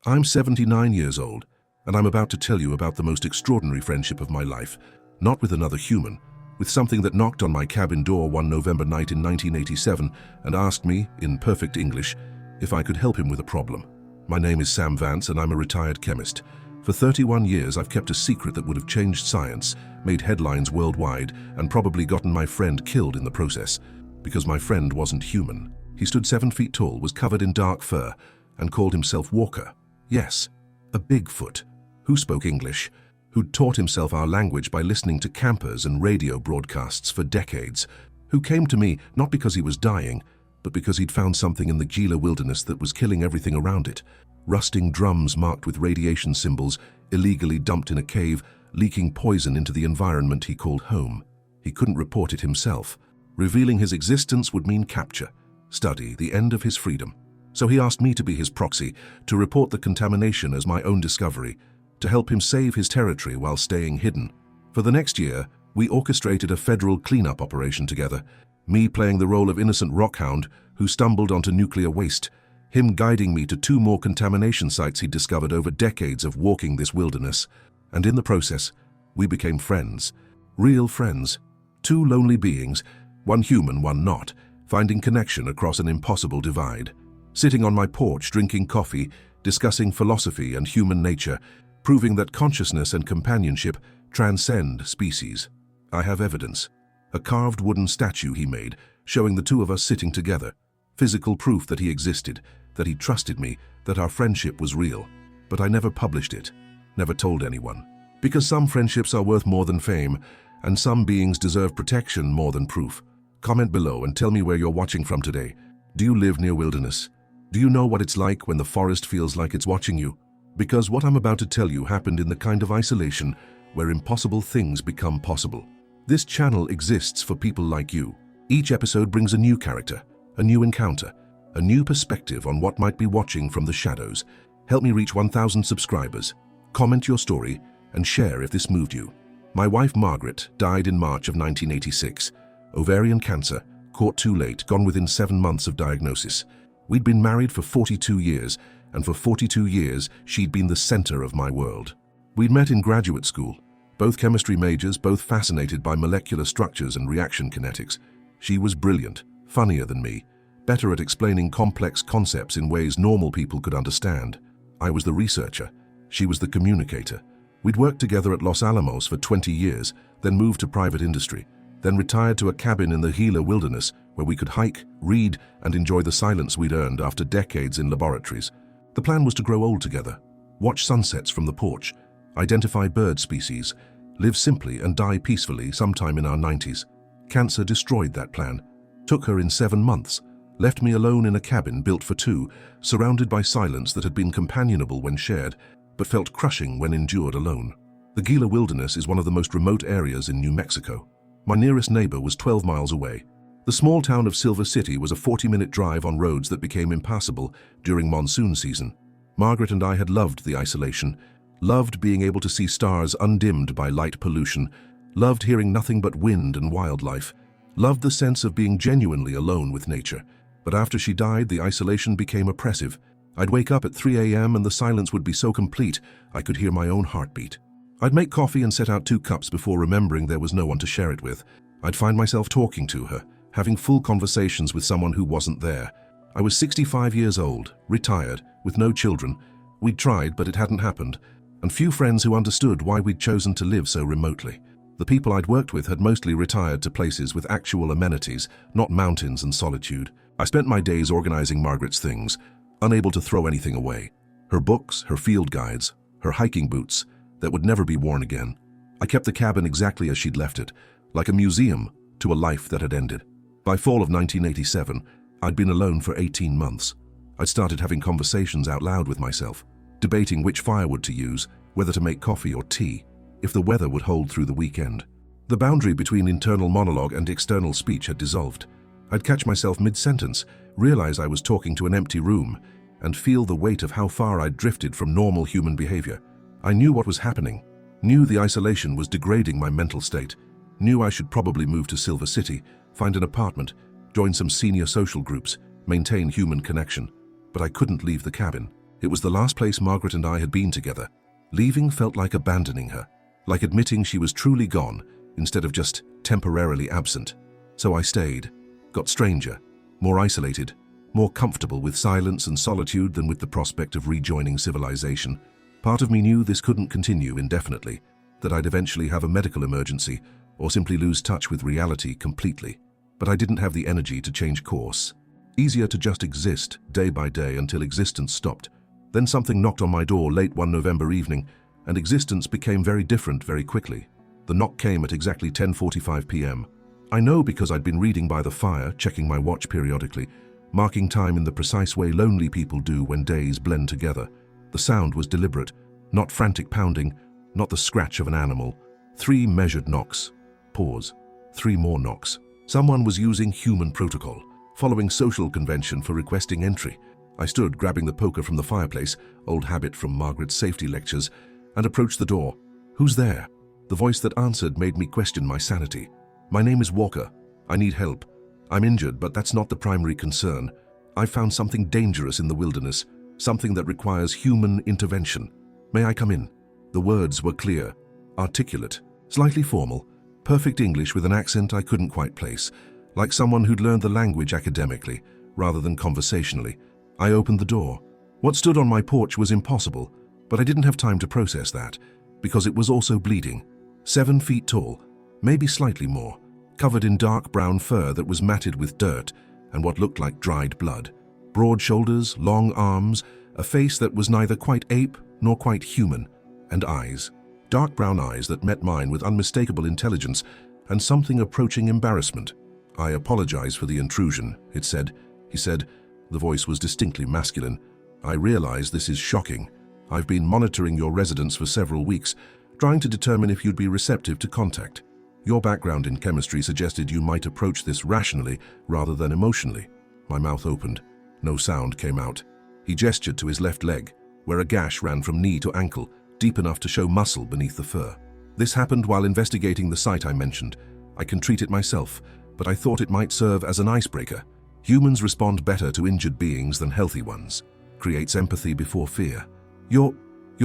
I'm 79 years old, and I'm about to tell you about the most extraordinary friendship of my life, not with another human, with something that knocked on my cabin door one November night in 1987 and asked me, in perfect English, if I could help him with a problem. My name is Sam Vance, and I'm a retired chemist. For 31 years, I've kept a secret that would have changed science, made headlines worldwide, and probably gotten my friend killed in the process, because my friend wasn't human. He stood 7 feet tall, was covered in dark fur, and called himself Walker. Yes, a Bigfoot, who spoke English, who'd taught himself our language by listening to campers and radio broadcasts for decades, who came to me not because he was dying, but because he'd found something in the Gila Wilderness that was killing everything around it. Rusting drums marked with radiation symbols, illegally dumped in a cave, leaking poison into the environment he called home. He couldn't report it himself. Revealing his existence would mean capture, study, the end of his freedom. So he asked me to be his proxy, to report the contamination as my own discovery, to help him save his territory while staying hidden. For the next year, we orchestrated a federal cleanup operation together, me playing the role of innocent rockhound who stumbled onto nuclear waste, him guiding me to 2 more contamination sites he'd discovered over decades of walking this wilderness. And in the process, we became friends. Real friends. 2 lonely beings, one human, one not, finding connection across an impossible divide. Sitting on my porch, drinking coffee, discussing philosophy and human nature, proving that consciousness and companionship transcend species. I have evidence. A carved wooden statue he made, showing the 2 of us sitting together. Physical proof that he existed, that he trusted me, that our friendship was real. But I never published it, never told anyone. Because some friendships are worth more than fame, and some beings deserve protection more than proof. Comment below and tell me where you're watching from today. Do you live near wilderness? Do you know what it's like when the forest feels like it's watching you? Because what I'm about to tell you happened in the kind of isolation where impossible things become possible. This channel exists for people like you. Each episode brings a new character, a new encounter, a new perspective on what might be watching from the shadows. Help me reach 1,000 subscribers. Comment your story and share if this moved you. My wife Margaret died in March of 1986. Ovarian cancer, caught too late, gone within 7 months of diagnosis. We'd been married for 42 years, and for 42 years, she'd been the center of my world. We'd met in graduate school, both chemistry majors, both fascinated by molecular structures and reaction kinetics. She was brilliant, funnier than me, better at explaining complex concepts in ways normal people could understand. I was the researcher. She was the communicator. We'd worked together at Los Alamos for 20 years, then moved to private industry, then retired to a cabin in the Gila Wilderness where we could hike, read, and enjoy the silence we'd earned after decades in laboratories. The plan was to grow old together, watch sunsets from the porch, identify bird species, live simply and die peacefully sometime in our 90s. Cancer destroyed that plan, took her in 7 months, left me alone in a cabin built for 2, surrounded by silence that had been companionable when shared, but felt crushing when endured alone. The Gila Wilderness is one of the most remote areas in New Mexico. My nearest neighbor was 12 miles away. The small town of Silver City was a 40-minute drive on roads that became impassable during monsoon season. Margaret and I had loved the isolation, loved being able to see stars undimmed by light pollution, loved hearing nothing but wind and wildlife, loved the sense of being genuinely alone with nature. But after she died, the isolation became oppressive. I'd wake up at 3 a.m. and the silence would be so complete I could hear my own heartbeat. I'd make coffee and set out 2 cups before remembering there was no one to share it with. I'd find myself talking to her, having full conversations with someone who wasn't there. I was 65 years old, retired, with no children. We'd tried, but it hadn't happened, and few friends who understood why we'd chosen to live so remotely. The people I'd worked with had mostly retired to places with actual amenities, not mountains and solitude. I spent my days organizing Margaret's things, unable to throw anything away. Her books, her field guides, her hiking boots that would never be worn again. I kept the cabin exactly as she'd left it, like a museum to a life that had ended. By fall of 1987, I'd been alone for 18 months. I'd started having conversations out loud with myself, debating which firewood to use, whether to make coffee or tea, if the weather would hold through the weekend. The boundary between internal monologue and external speech had dissolved. I'd catch myself mid-sentence, realize I was talking to an empty room, and feel the weight of how far I'd drifted from normal human behavior. I knew what was happening, knew the isolation was degrading my mental state, knew I should probably move to Silver City, find an apartment, join some senior social groups, maintain human connection. But I couldn't leave the cabin. It was the last place Margaret and I had been together. Leaving felt like abandoning her, like admitting she was truly gone instead of just temporarily absent. So I stayed, got stranger, more isolated, more comfortable with silence and solitude than with the prospect of rejoining civilization. Part of me knew this couldn't continue indefinitely, that I'd eventually have a medical emergency or simply lose touch with reality completely. But I didn't have the energy to change course. Easier to just exist day by day until existence stopped. Then something knocked on my door late one November evening, and existence became very different very quickly. The knock came at exactly 10:45 p.m. I know because I'd been reading by the fire, checking my watch periodically, marking time in the precise way lonely people do when days blend together. The sound was deliberate, not frantic pounding, not the scratch of an animal. 3 measured knocks. Pause. 3 more knocks. Someone was using human protocol, following social convention for requesting entry. I stood grabbing the poker from the fireplace, old habit from Margaret's safety lectures, and approached the door. "Who's there?" The voice that answered made me question my sanity. "My name is Walker. I need help. I'm injured, but that's not the primary concern. I've found something dangerous in the wilderness, something that requires human intervention. May I come in?" The words were clear, articulate, slightly formal, perfect English with an accent I couldn't quite place, like someone who'd learned the language academically, rather than conversationally. I opened the door. What stood on my porch was impossible, but I didn't have time to process that, because it was also bleeding. 7 feet tall, maybe slightly more, covered in dark brown fur that was matted with dirt and what looked like dried blood. Broad shoulders, long arms, a face that was neither quite ape nor quite human, and eyes. Dark brown eyes that met mine with unmistakable intelligence and something approaching embarrassment. "I apologize for the intrusion," it said. He said. The voice was distinctly masculine. "I realize this is shocking. I've been monitoring your residence for several weeks, trying to determine if you'd be receptive to contact. Your background in chemistry suggested you might approach this rationally rather than emotionally." My mouth opened. No sound came out. He gestured to his left leg, where a gash ran from knee to ankle, deep enough to show muscle beneath the fur. "This happened while investigating the site I mentioned. I can treat it myself, but I thought it might serve as an icebreaker. Humans respond better to injured beings than healthy ones. Creates empathy before fear." You're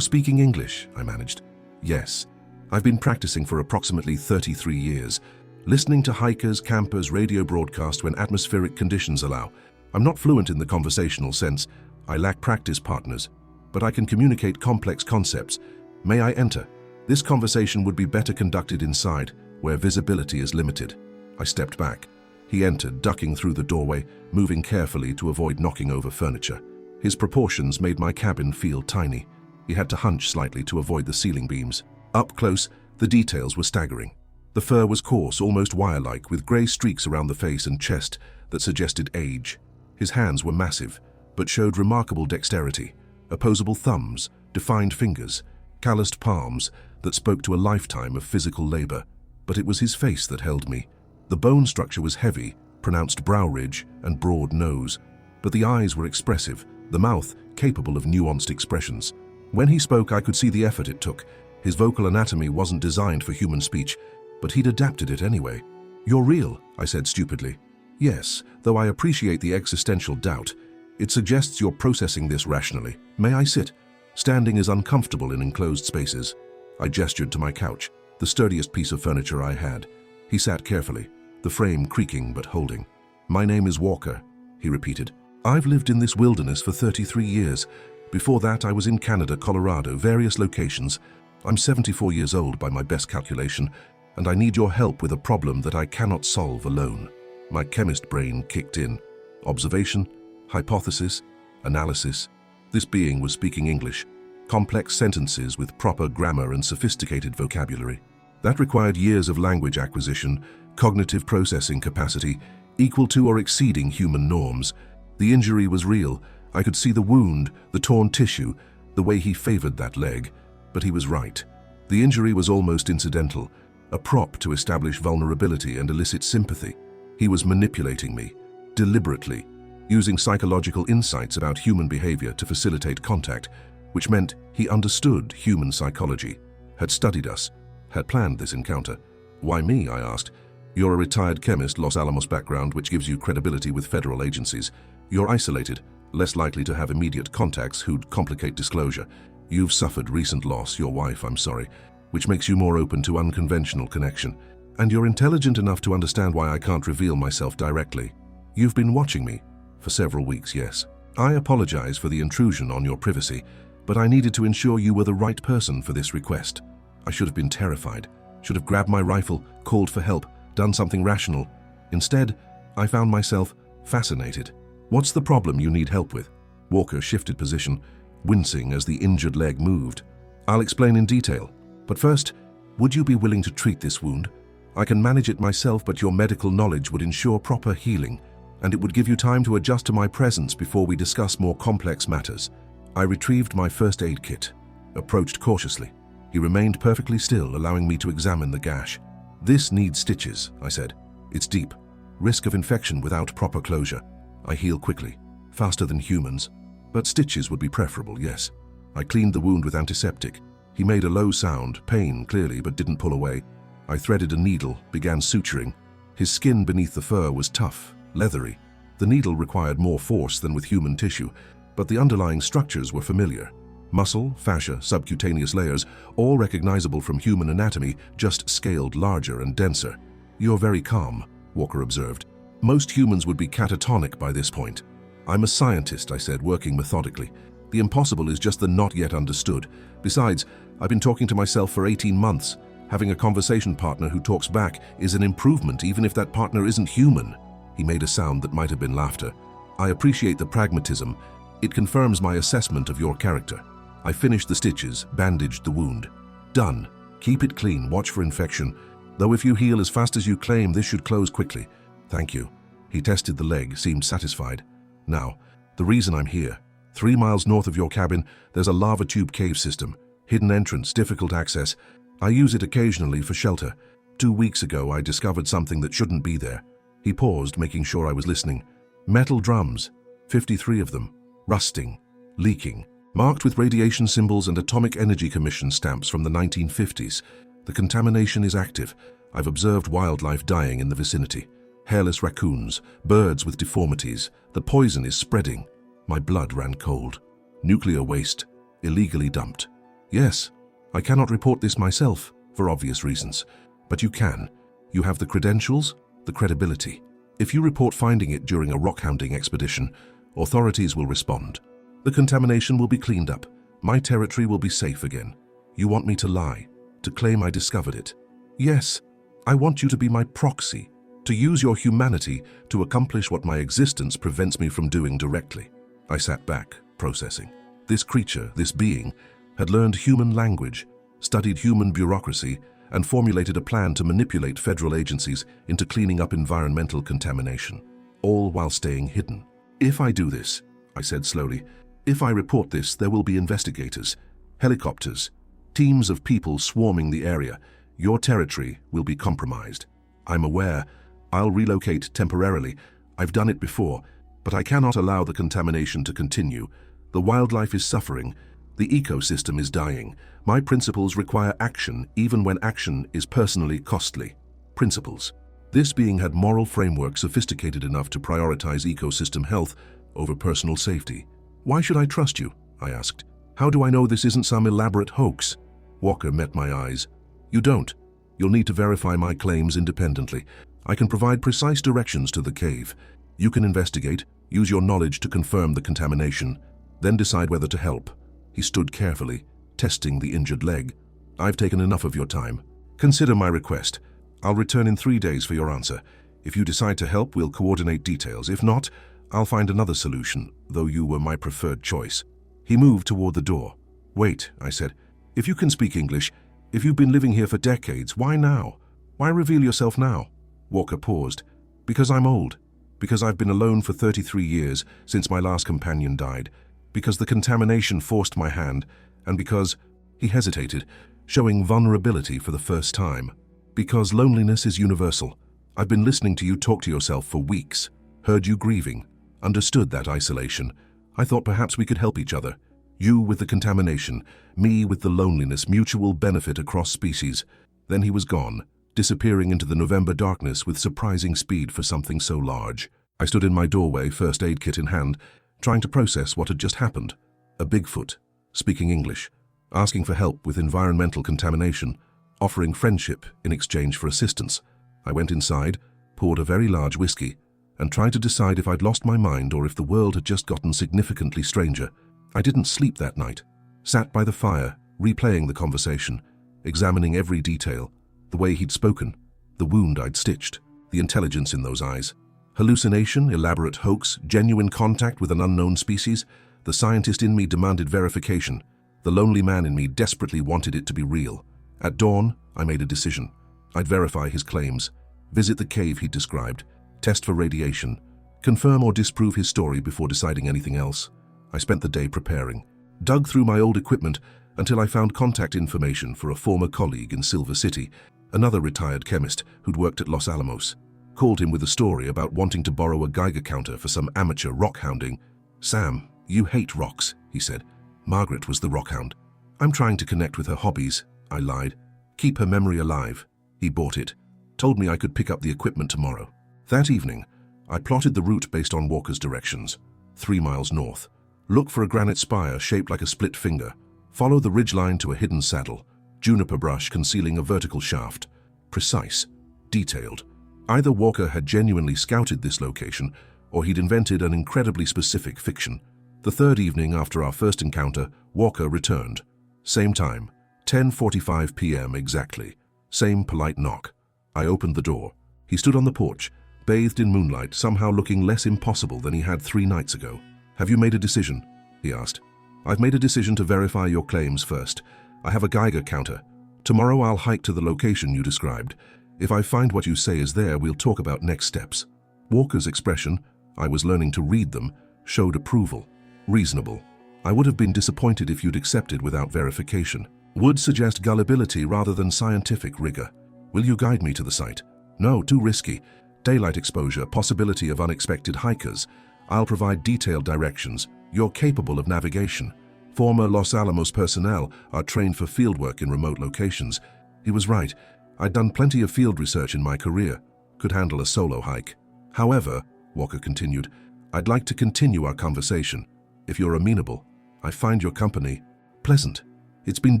speaking English," I managed. "Yes. I've been practicing for approximately 33 years, listening to hikers, campers, radio broadcasts when atmospheric conditions allow. I'm not fluent in the conversational sense. I lack practice partners, but I can communicate complex concepts. May I enter? This conversation would be better conducted inside, where visibility is limited." I stepped back. He entered, ducking through the doorway, moving carefully to avoid knocking over furniture. His proportions made my cabin feel tiny. He had to hunch slightly to avoid the ceiling beams. Up close, the details were staggering. The fur was coarse, almost wire-like, with grey streaks around the face and chest that suggested age. His hands were massive, but showed remarkable dexterity. Opposable thumbs, defined fingers, calloused palms that spoke to a lifetime of physical labor. But it was his face that held me. The bone structure was heavy, pronounced brow ridge and broad nose, but the eyes were expressive, the mouth capable of nuanced expressions. When he spoke, I could see the effort it took. His vocal anatomy wasn't designed for human speech, but he'd adapted it anyway. "You're real," I said stupidly. "Yes, though I appreciate the existential doubt. It suggests you're processing this rationally. May I sit?" Standing is uncomfortable in enclosed spaces. I gestured to my couch, the sturdiest piece of furniture I had. He sat carefully, the frame creaking but holding. "My name is Walker," he repeated. "I've lived in this wilderness for 33 years. Before that, I was in Canada, Colorado, various locations. I'm 74 years old by my best calculation, and I need your help with a problem that I cannot solve alone." My chemist brain kicked in. Observation, hypothesis, analysis. This being was speaking English, complex sentences with proper grammar and sophisticated vocabulary. That required years of language acquisition, cognitive processing capacity, equal to or exceeding human norms. The injury was real. I could see the wound, the torn tissue, the way he favored that leg. But he was right. The injury was almost incidental, a prop to establish vulnerability and elicit sympathy. He was manipulating me, deliberately, using psychological insights about human behavior to facilitate contact, which meant he understood human psychology, had studied us, had planned this encounter. "Why me?" I asked. "You're a retired chemist, Los Alamos background, which gives you credibility with federal agencies. You're isolated. less likely to have immediate contacts who'd complicate disclosure. You've suffered recent loss, your wife, I'm sorry, which makes you more open to unconventional connection. And you're intelligent enough to understand why I can't reveal myself directly. You've been watching me for several weeks, yes. I apologize for the intrusion on your privacy, but I needed to ensure you were the right person for this request. I should have been terrified, should have grabbed my rifle, called for help, done something rational. Instead, I found myself fascinated. What's the problem you need help with? Walker shifted position, wincing as the injured leg moved. I'll explain in detail, but first, would you be willing to treat this wound? I can manage it myself, but your medical knowledge would ensure proper healing, and it would give you time to adjust to my presence before we discuss more complex matters. I retrieved my first aid kit, approached cautiously. He remained perfectly still, allowing me to examine the gash. This needs stitches, I said. It's deep. Risk of infection without proper closure. I heal quickly, faster than humans, but stitches would be preferable, yes. I cleaned the wound with antiseptic. He made a low sound, pain clearly, but didn't pull away. I threaded a needle, began suturing. His skin beneath the fur was tough, leathery. The needle required more force than with human tissue, but the underlying structures were familiar. Muscle, fascia, subcutaneous layers, all recognizable from human anatomy, just scaled larger and denser. You're very calm, Walker observed. Most humans would be catatonic by this point. I'm a scientist, I said, working methodically. The impossible is just the not yet understood. Besides, I've been talking to myself for 18 months. Having a conversation partner who talks back is an improvement, even if that partner isn't human. He made a sound that might have been laughter. I appreciate the pragmatism. It confirms my assessment of your character. I finished the stitches, bandaged the wound. Done. Keep it clean, watch for infection. Though if you heal as fast as you claim, this should close quickly. Thank you. He tested the leg, seemed satisfied. Now, the reason I'm here. 3 miles north of your cabin, there's a lava tube cave system. Hidden entrance, difficult access. I use it occasionally for shelter. 2 weeks ago, I discovered something that shouldn't be there. He paused, making sure I was listening. Metal drums, 53 of them, rusting, leaking, marked with radiation symbols and Atomic Energy Commission stamps from the 1950s. The contamination is active. I've observed wildlife dying in the vicinity. Hairless raccoons, birds with deformities. The poison is spreading. My blood ran cold. Nuclear waste, illegally dumped. Yes, I cannot report this myself, for obvious reasons. But you can. You have the credentials, the credibility. If you report finding it during a rock-hounding expedition, authorities will respond. The contamination will be cleaned up. My territory will be safe again. You want me to lie, to claim I discovered it? Yes, I want you to be my proxy, to use your humanity to accomplish what my existence prevents me from doing directly. I sat back, processing. This creature, this being, had learned human language, studied human bureaucracy, and formulated a plan to manipulate federal agencies into cleaning up environmental contamination, all while staying hidden. If I do this, I said slowly, if I report this, there will be investigators, helicopters, teams of people swarming the area. Your territory will be compromised. I'm aware. I'll relocate temporarily. I've done it before, but I cannot allow the contamination to continue. The wildlife is suffering. The ecosystem is dying. My principles require action, even when action is personally costly. Principles. This being had moral framework sophisticated enough to prioritize ecosystem health over personal safety. Why should I trust you? I asked. How do I know this isn't some elaborate hoax? Walker met my eyes. You don't. You'll need to verify my claims independently. I can provide precise directions to the cave. You can investigate, use your knowledge to confirm the contamination, then decide whether to help. He stood carefully, testing the injured leg. I've taken enough of your time. Consider my request. I'll return in 3 days for your answer. If you decide to help, we'll coordinate details. If not, I'll find another solution, though you were my preferred choice. He moved toward the door. Wait, I said. If you can speak English, if you've been living here for decades, why now? Why reveal yourself now? Walker paused. Because I'm old. Because I've been alone for 33 years since my last companion died. Because the contamination forced my hand. And because, he hesitated, showing vulnerability for the first time. Because loneliness is universal. I've been listening to you talk to yourself for weeks. Heard you grieving. Understood that isolation. I thought perhaps we could help each other. You with the contamination, me with the loneliness, mutual benefit across species. Then he was gone, disappearing into the November darkness with surprising speed for something so large. I stood in my doorway, first aid kit in hand, trying to process what had just happened. A Bigfoot, speaking English, asking for help with environmental contamination, offering friendship in exchange for assistance. I went inside, poured a very large whiskey, and tried to decide if I'd lost my mind or if the world had just gotten significantly stranger. I didn't sleep that night. Sat by the fire, replaying the conversation, examining every detail, the way he'd spoken, the wound I'd stitched, the intelligence in those eyes. Hallucination, elaborate hoax, genuine contact with an unknown species. The scientist in me demanded verification. The lonely man in me desperately wanted it to be real. At dawn, I made a decision. I'd verify his claims, visit the cave he'd described, test for radiation, confirm or disprove his story before deciding anything else. I spent the day preparing, dug through my old equipment until I found contact information for a former colleague in Silver City, another retired chemist who'd worked at Los Alamos. Called him with a story about wanting to borrow a Geiger counter for some amateur rock hounding. "Sam, you hate rocks," he said. "Margaret was the rock hound." "I'm trying to connect with her hobbies," I lied. "Keep her memory alive." He bought it, told me I could pick up the equipment tomorrow. That evening, I plotted the route based on Walker's directions. 3 miles north. Look for a granite spire shaped like a split finger. Follow the ridgeline to a hidden saddle. Juniper brush concealing a vertical shaft. Precise. Detailed. Either Walker had genuinely scouted this location, or he'd invented an incredibly specific fiction. The third evening after our first encounter, Walker returned. Same time, 10:45 p.m. exactly. Same polite knock. I opened the door. He stood on the porch, bathed in moonlight, somehow looking less impossible than he had 3 nights ago. "Have you made a decision?" he asked. "I've made a decision to verify your claims first. I have a Geiger counter. Tomorrow I'll hike to the location you described. If I find what you say is there, we'll talk about next steps." Walker's expression, I was learning to read them, showed approval. Reasonable. I would have been disappointed if you'd accepted without verification. Would suggest gullibility rather than scientific rigor. "Will you guide me to the site?" "No, too risky. Daylight exposure, possibility of unexpected hikers. I'll provide detailed directions. You're capable of navigation. Former Los Alamos personnel are trained for fieldwork in remote locations." He was right. I'd done plenty of field research in my career. Could handle a solo hike. "However," Walker continued, "I'd like to continue our conversation. If you're amenable, I find your company pleasant. It's been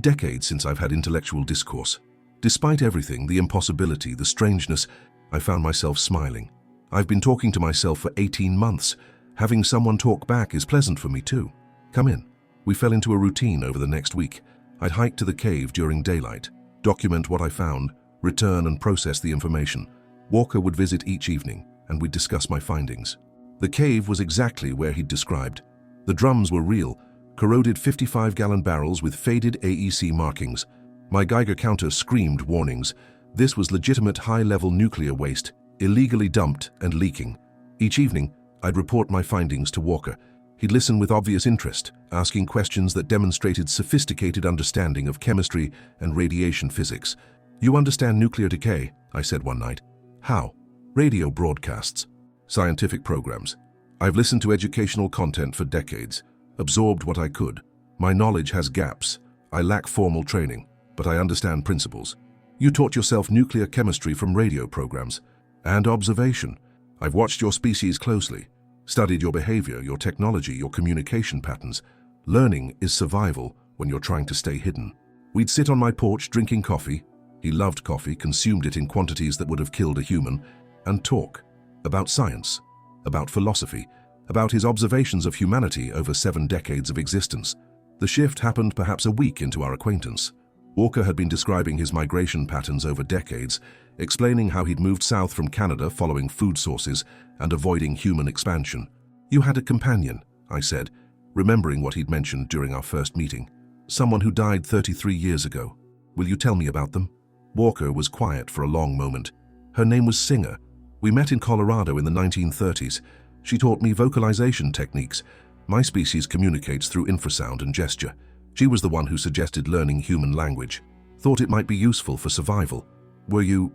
decades since I've had intellectual discourse. Despite everything, the impossibility, the strangeness, I found myself smiling. I've been talking to myself for 18 months. Having someone talk back is pleasant for me too. Come in." We fell into a routine over the next week. I'd hike to the cave during daylight, document what I found, return and process the information. Walker would visit each evening, and we'd discuss my findings. The cave was exactly where he'd described. The drums were real, corroded 55-gallon barrels with faded AEC markings. My Geiger counter screamed warnings. This was legitimate high-level nuclear waste, illegally dumped and leaking. Each evening, I'd report my findings to Walker. He'd listen with obvious interest, asking questions that demonstrated sophisticated understanding of chemistry and radiation physics. "You understand nuclear decay?" I said one night. "How?" "Radio broadcasts, scientific programs. I've listened to educational content for decades, absorbed what I could. My knowledge has gaps. I lack formal training, but I understand principles." "You taught yourself nuclear chemistry from radio programs and observation. I've watched your species closely, studied your behavior, your technology, your communication patterns. Learning is survival when you're trying to stay hidden." We'd sit on my porch drinking coffee. He loved coffee, consumed it in quantities that would have killed a human, and talk about science, about philosophy, about his observations of humanity over 7 decades of existence. The shift happened perhaps a week into our acquaintance. Walker had been describing his migration patterns over decades, explaining how he'd moved south from Canada following food sources and avoiding human expansion. "You had a companion," I said, remembering what he'd mentioned during our first meeting. "Someone who died 33 years ago. Will you tell me about them?" Walker was quiet for a long moment. "Her name was Singer. We met in Colorado in the 1930s. She taught me vocalization techniques. My species communicates through infrasound and gesture. She was the one who suggested learning human language. Thought it might be useful for survival. Were you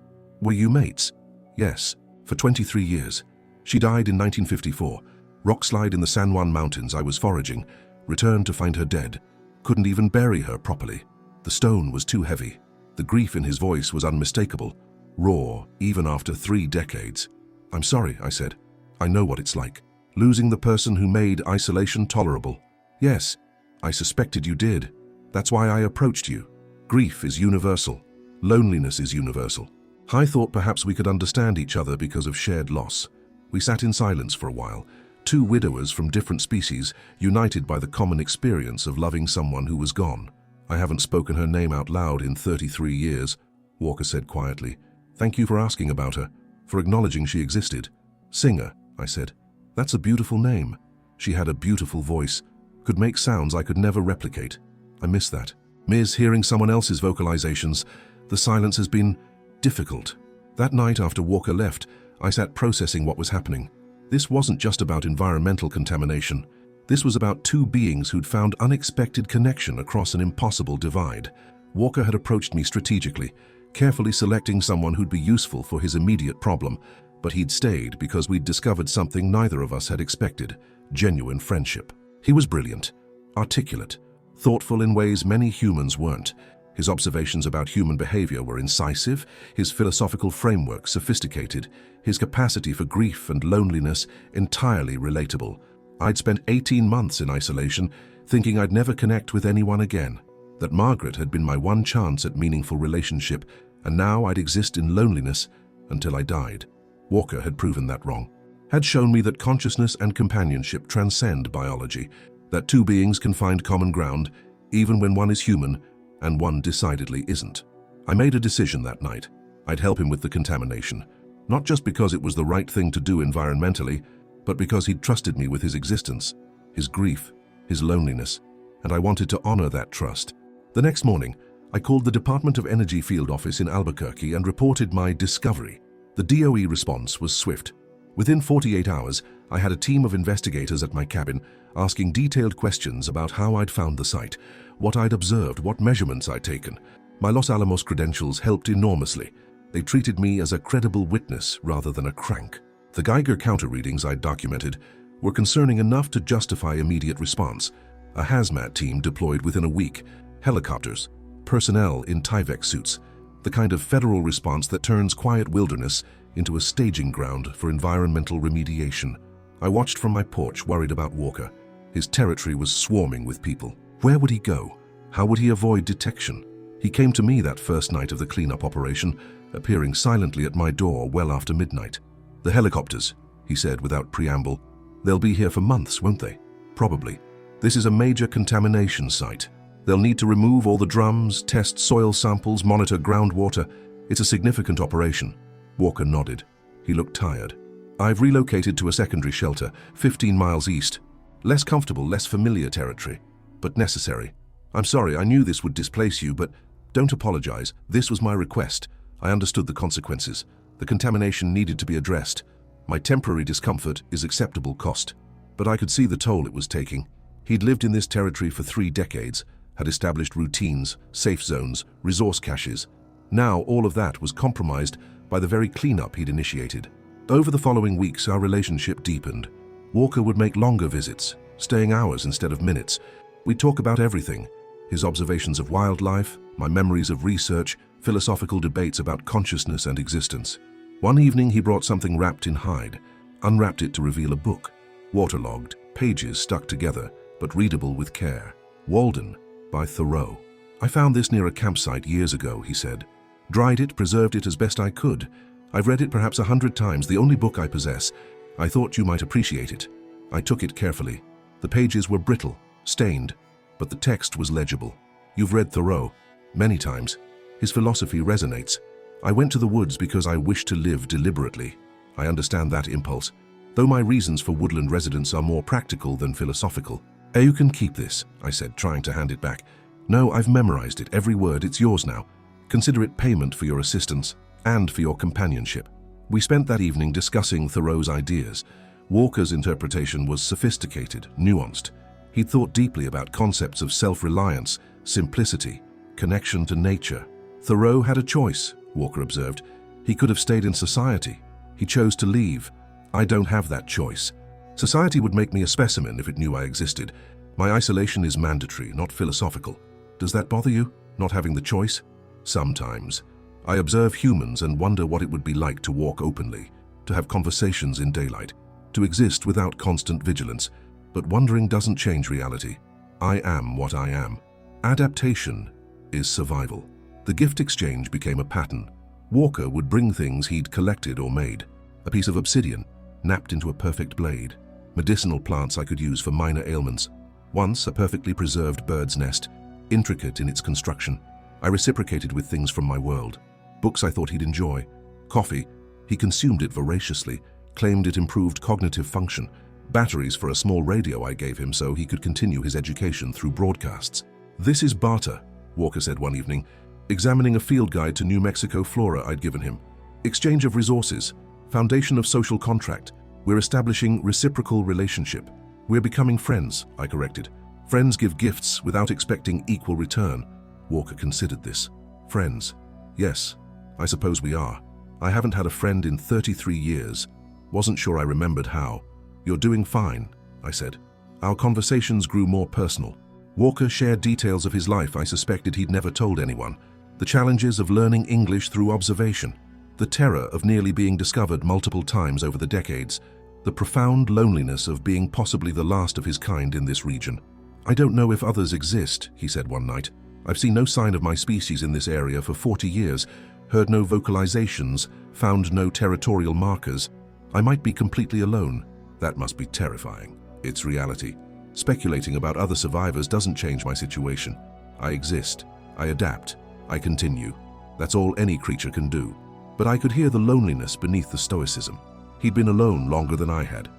mates?" "Yes, for 23 years. She died in 1954. Rockslide in the San Juan Mountains. I was foraging. Returned to find her dead. Couldn't even bury her properly. The stone was too heavy." The grief in his voice was unmistakable, raw, even after 3 decades. "I'm sorry," I said. "I know what it's like." Losing the person who made isolation tolerable. Yes, I suspected you did. That's why I approached you. Grief is universal. Loneliness is universal. I thought perhaps we could understand each other because of shared loss. We sat in silence for a while, two widowers from different species, united by the common experience of loving someone who was gone. I haven't spoken her name out loud in 33 years, Walker said quietly. Thank you for asking about her, for acknowledging she existed. Singer, I said. That's a beautiful name. She had a beautiful voice, could make sounds I could never replicate. I miss that. Miss hearing someone else's vocalizations, the silence has been difficult. That night after Walker left, I sat processing what was happening. This wasn't just about environmental contamination. This was about two beings who'd found unexpected connection across an impossible divide. Walker had approached me strategically, carefully selecting someone who'd be useful for his immediate problem, but he'd stayed because we'd discovered something neither of us had expected: genuine friendship. He was brilliant, articulate, thoughtful in ways many humans weren't. His observations about human behavior were incisive, his philosophical framework sophisticated, his capacity for grief and loneliness entirely relatable. I'd spent 18 months in isolation, thinking I'd never connect with anyone again, that Margaret had been my one chance at meaningful relationship, and now I'd exist in loneliness until I died. Walker had proven that wrong, had shown me that consciousness and companionship transcend biology, that two beings can find common ground, even when one is human and one decidedly isn't. I made a decision that night. I'd help him with the contamination, not just because it was the right thing to do environmentally, but because he'd trusted me with his existence, his grief, his loneliness, and I wanted to honor that trust. The next morning, I called the Department of Energy field office in Albuquerque and reported my discovery. The DOE response was swift. Within 48 hours, I had a team of investigators at my cabin asking detailed questions about how I'd found the site, what I'd observed, what measurements I'd taken. My Los Alamos credentials helped enormously. They treated me as a credible witness rather than a crank. The Geiger counter readings I'd documented were concerning enough to justify immediate response. A hazmat team deployed within a week, helicopters, personnel in Tyvek suits, the kind of federal response that turns quiet wilderness into a staging ground for environmental remediation. I watched from my porch, worried about Walker. His territory was swarming with people. Where would he go? How would he avoid detection? He came to me that first night of the cleanup operation, appearing silently at my door well after midnight. The helicopters, he said without preamble. They'll be here for months, won't they? Probably. This is a major contamination site. They'll need to remove all the drums, test soil samples, monitor groundwater. It's a significant operation. Walker nodded. He looked tired. I've relocated to a secondary shelter, 15 miles east. Less comfortable, less familiar territory, but necessary. I'm sorry, I knew this would displace you, but don't apologize. This was my request. I understood the consequences. The contamination needed to be addressed. My temporary discomfort is acceptable cost. But I could see the toll it was taking. He'd lived in this territory for 3 decades, had established routines, safe zones, resource caches. Now all of that was compromised by the very cleanup he'd initiated. Over the following weeks, our relationship deepened. Walker would make longer visits, staying hours instead of minutes. We'd talk about everything: his observations of wildlife, my memories of research, philosophical debates about consciousness and existence. One evening he brought something wrapped in hide, unwrapped it to reveal a book, waterlogged, pages stuck together, but readable with care. Walden, by Thoreau. I found this near a campsite years ago, he said. Dried it, preserved it as best I could. I've read it perhaps 100 times, the only book I possess. I thought you might appreciate it. I took it carefully. The pages were brittle, stained, but the text was legible. You've read Thoreau many times. His philosophy resonates. I went to the woods because I wish to live deliberately. I understand that impulse, though my reasons for woodland residence are more practical than philosophical. You can keep this, I said, trying to hand it back. No, I've memorized it, every word, it's yours now. Consider it payment for your assistance and for your companionship. We spent that evening discussing Thoreau's ideas. Walker's interpretation was sophisticated, nuanced. He'd thought deeply about concepts of self-reliance, simplicity, connection to nature. Thoreau had a choice, Walker observed. He could have stayed in society. He chose to leave. I don't have that choice. Society would make me a specimen if it knew I existed. My isolation is mandatory, not philosophical. Does that bother you, not having the choice? Sometimes. I observe humans and wonder what it would be like to walk openly, to have conversations in daylight. to exist without constant vigilance. But wondering doesn't change reality. I am what I am. Adaptation is survival. The gift exchange became a pattern. Walker would bring things he'd collected or made. A piece of obsidian, napped into a perfect blade. Medicinal plants I could use for minor ailments. Once, a perfectly preserved bird's nest, intricate in its construction. I reciprocated with things from my world. Books I thought he'd enjoy. Coffee. He consumed it voraciously, claimed it improved cognitive function. Batteries for a small radio I gave him so he could continue his education through broadcasts. "This is barter," Walker said one evening, examining a field guide to New Mexico flora I'd given him. "Exchange of resources, foundation of social contract. We're establishing reciprocal relationship. We're becoming friends," I corrected. "Friends give gifts without expecting equal return." Walker considered this. "Friends? Yes, I suppose we are. I haven't had a friend in 33 years. Wasn't sure I remembered how." "You're doing fine," I said. Our conversations grew more personal. Walker shared details of his life I suspected he'd never told anyone. The challenges of learning English through observation. The terror of nearly being discovered multiple times over the decades. The profound loneliness of being possibly the last of his kind in this region. "I don't know if others exist," he said one night. "I've seen no sign of my species in this area for 40 years, heard no vocalizations, found no territorial markers. I might be completely alone." That must be terrifying. It's reality. Speculating about other survivors doesn't change my situation. I exist. I adapt. I continue. That's all any creature can do. But I could hear the loneliness beneath the stoicism. He'd been alone longer than I had